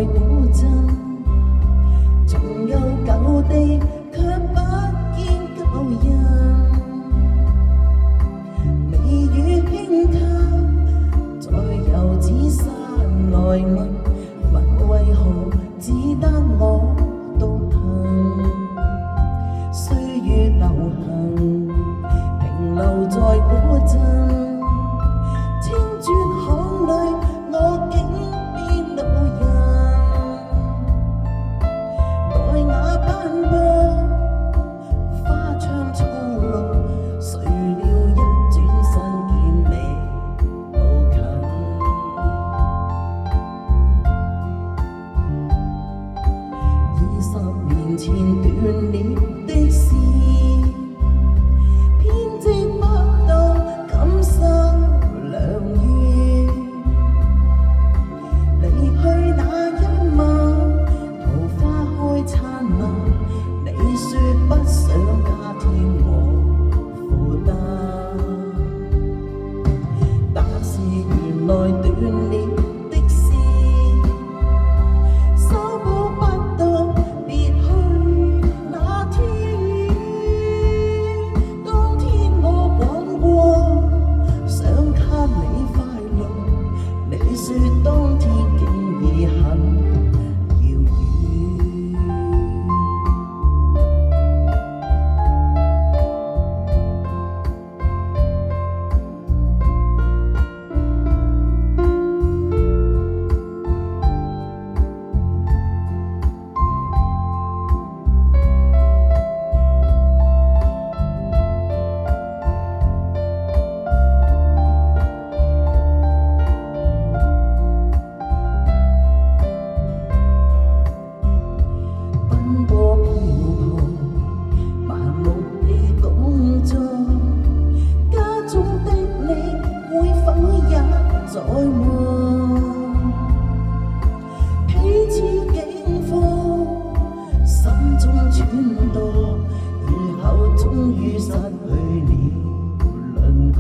古鎮，重遊舊地，卻不見舊人。微雨輕靠，在遊子山來問為何只得我獨行？歲月流行，停留在古鎮。千轉巷裏，我竟變老人。待那斑駁花窗初綠，誰料一轉身見你無近。20年前斷了的事，編織不到感受良緣。離去那一晚，桃花開燦爛，你說不想加添我負擔，但是原來斷了的事，修補不到別去那天。當天我講過想給你快樂，你說當天竟已很遙遠。奔波漂泊，盲目地工作，家中的你會否也在望？彼此境況，心中轉動，然後終於失去了輪廓。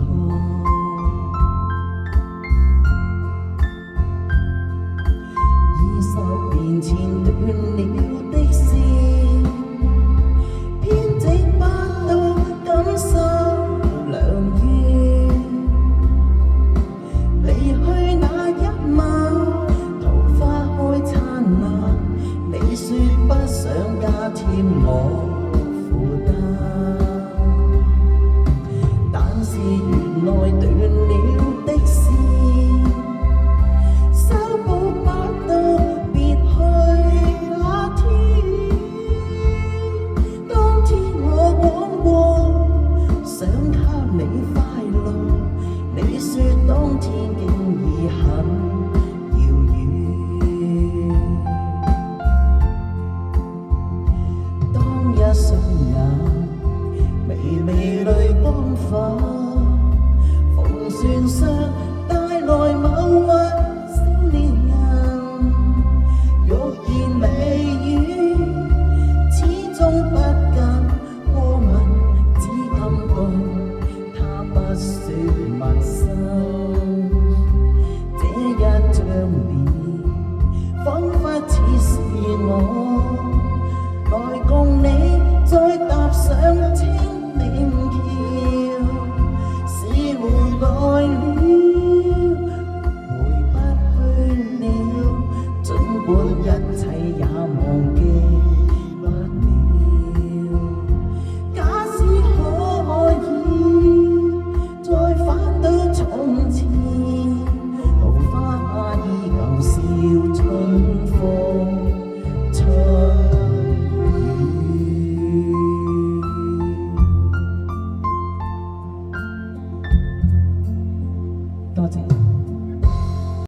20年前斷了